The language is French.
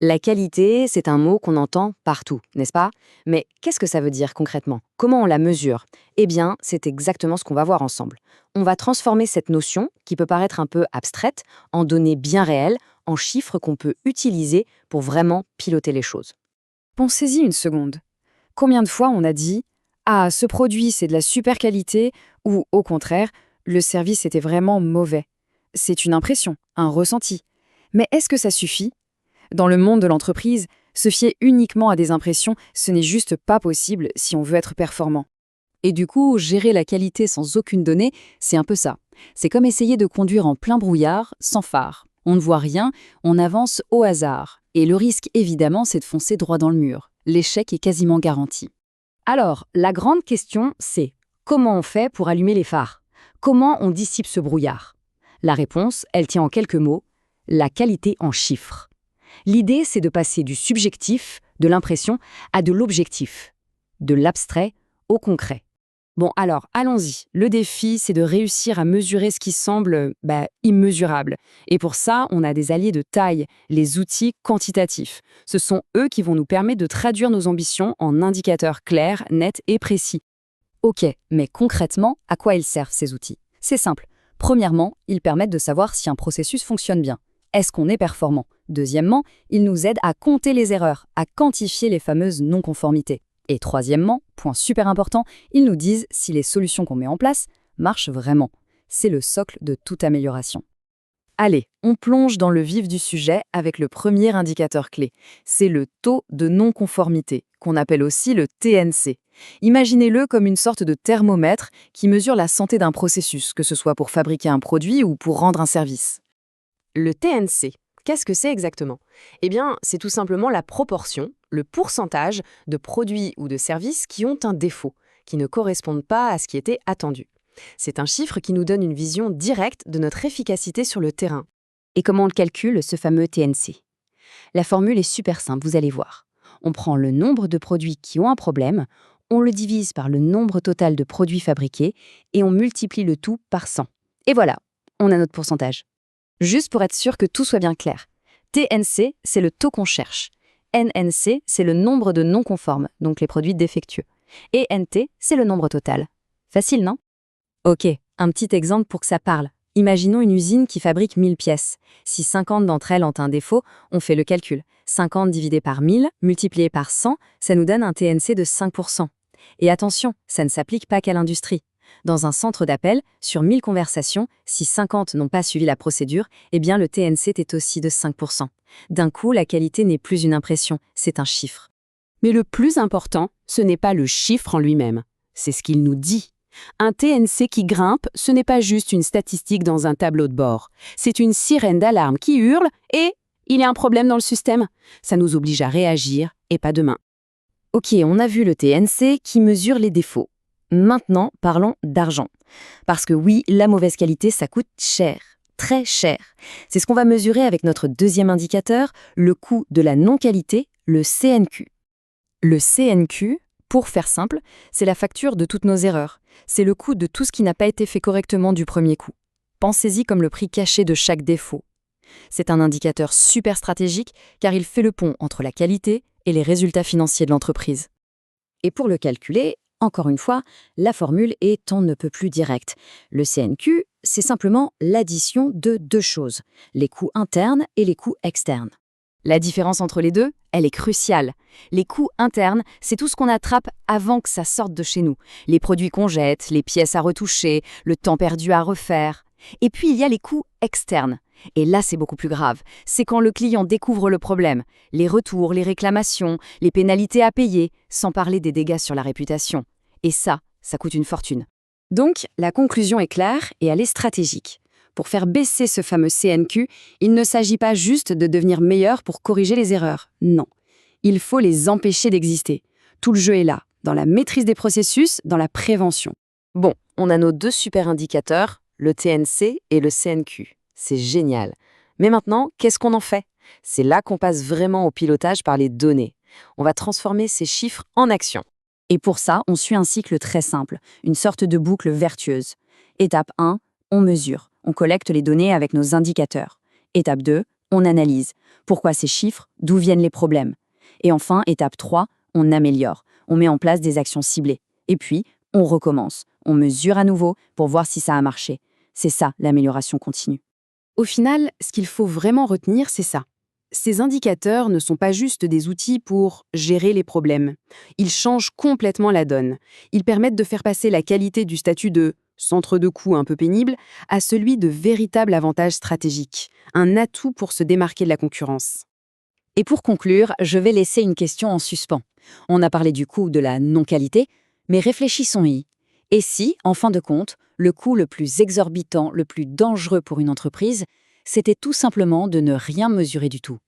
La qualité, c'est un mot qu'on entend partout, n'est-ce pas? Mais qu'est-ce que ça veut dire concrètement? Comment on la mesure? Eh bien, c'est exactement ce qu'on va voir ensemble. On va transformer cette notion, qui peut paraître un peu abstraite, en données bien réelles, en chiffres qu'on peut utiliser pour vraiment piloter les choses. Pensez-y une seconde. Combien de fois on a dit «Ah, ce produit, c'est de la super qualité» ou au contraire «Le service était vraiment mauvais». C'est une impression, un ressenti. Mais est-ce que ça suffit? Dans le monde de l'entreprise, se fier uniquement à des impressions, ce n'est juste pas possible si on veut être performant. Et du coup, gérer la qualité sans aucune donnée, c'est un peu ça. C'est comme essayer de conduire en plein brouillard, sans phare. On ne voit rien, on avance au hasard. Et le risque, évidemment, c'est de foncer droit dans le mur. L'échec est quasiment garanti. Alors, la grande question, c'est comment on fait pour allumer les phares? Comment on dissipe ce brouillard? La réponse, elle tient en quelques mots, la qualité en chiffres. L'idée, c'est de passer du subjectif, de l'impression, à de l'objectif, de l'abstrait au concret. Bon, alors, allons-y. Le défi, c'est de réussir à mesurer ce qui semble immesurable. Et pour ça, on a des alliés de taille, les outils quantitatifs. Ce sont eux qui vont nous permettre de traduire nos ambitions en indicateurs clairs, nets et précis. Ok, mais concrètement, à quoi ils servent ces outils? C'est simple. Premièrement, ils permettent de savoir si un processus fonctionne bien. Est-ce qu'on est performant? Deuxièmement, ils nous aident à compter les erreurs, à quantifier les fameuses non-conformités. Et troisièmement, point super important, ils nous disent si les solutions qu'on met en place marchent vraiment. C'est le socle de toute amélioration. Allez, on plonge dans le vif du sujet avec le premier indicateur clé. C'est le taux de non-conformité, qu'on appelle aussi le TNC. Imaginez-le comme une sorte de thermomètre qui mesure la santé d'un processus, que ce soit pour fabriquer un produit ou pour rendre un service. Le TNC, qu'est-ce que c'est exactement? Eh bien, c'est tout simplement la proportion, le pourcentage de produits ou de services qui ont un défaut, qui ne correspondent pas à ce qui était attendu. C'est un chiffre qui nous donne une vision directe de notre efficacité sur le terrain. Et comment on le calcule, ce fameux TNC? La formule est super simple, vous allez voir. On prend le nombre de produits qui ont un problème, on le divise par le nombre total de produits fabriqués et on multiplie le tout par 100. Et voilà, on a notre pourcentage. Juste pour être sûr que tout soit bien clair. TNC, c'est le taux qu'on cherche. NNC, c'est le nombre de non conformes, donc les produits défectueux. Et NT, c'est le nombre total. Facile, non? Ok, un petit exemple pour que ça parle. Imaginons une usine qui fabrique 1000 pièces. Si 50 d'entre elles ont un défaut, on fait le calcul. 50 divisé par 1000, multiplié par 100, ça nous donne un TNC de 5%. Et attention, ça ne s'applique pas qu'à l'industrie. Dans un centre d'appel, sur 1000 conversations, si 50 n'ont pas suivi la procédure, eh bien le TNC est aussi de 5%. D'un coup, la qualité n'est plus une impression, c'est un chiffre. Mais le plus important, ce n'est pas le chiffre en lui-même, c'est ce qu'il nous dit. Un TNC qui grimpe, ce n'est pas juste une statistique dans un tableau de bord. C'est une sirène d'alarme qui hurle et il y a un problème dans le système. Ça nous oblige à réagir et pas demain. Ok, on a vu le TNC qui mesure les défauts. Maintenant, parlons d'argent. Parce que oui, la mauvaise qualité, ça coûte cher, très cher. C'est ce qu'on va mesurer avec notre deuxième indicateur, le coût de la non-qualité, le CNQ. Le CNQ, pour faire simple, c'est la facture de toutes nos erreurs. C'est le coût de tout ce qui n'a pas été fait correctement du premier coup. Pensez-y comme le prix caché de chaque défaut. C'est un indicateur super stratégique car il fait le pont entre la qualité et les résultats financiers de l'entreprise. Et pour le calculer, encore une fois, la formule est on ne peut plus directe. Le CNQ, c'est simplement l'addition de deux choses, les coûts internes et les coûts externes. La différence entre les deux, elle est cruciale. Les coûts internes, c'est tout ce qu'on attrape avant que ça sorte de chez nous. Les produits qu'on jette, les pièces à retoucher, le temps perdu à refaire. Et puis il y a les coûts externes. Et là, c'est beaucoup plus grave. C'est quand le client découvre le problème. Les retours, les réclamations, les pénalités à payer, sans parler des dégâts sur la réputation. Et ça coûte une fortune. Donc, la conclusion est claire et elle est stratégique. Pour faire baisser ce fameux CNQ, il ne s'agit pas juste de devenir meilleur pour corriger les erreurs. Non. Il faut les empêcher d'exister. Tout le jeu est là, dans la maîtrise des processus, dans la prévention. Bon, on a nos deux super indicateurs, le TNC et le CNQ. C'est génial. Mais maintenant, qu'est-ce qu'on en fait? C'est là qu'on passe vraiment au pilotage par les données. On va transformer ces chiffres en action. Et pour ça, on suit un cycle très simple, une sorte de boucle vertueuse. Étape 1, on mesure. On collecte les données avec nos indicateurs. Étape 2, On analyse. Pourquoi ces chiffres? D'où viennent les problèmes? Et enfin, étape 3, on améliore. On met en place des actions ciblées. Et puis, on recommence. On mesure à nouveau pour voir si ça a marché. C'est ça, l'amélioration continue. Au final, ce qu'il faut vraiment retenir, c'est ça. Ces indicateurs ne sont pas juste des outils pour gérer les problèmes. Ils changent complètement la donne. Ils permettent de faire passer la qualité du statut de centre de coût un peu pénible à celui de véritable avantage stratégique, un atout pour se démarquer de la concurrence. Et pour conclure, je vais laisser une question en suspens. On a parlé du coût de la non-qualité, mais réfléchissons-y. Et si, en fin de compte, le coût le plus exorbitant, le plus dangereux pour une entreprise, c'était tout simplement de ne rien mesurer du tout?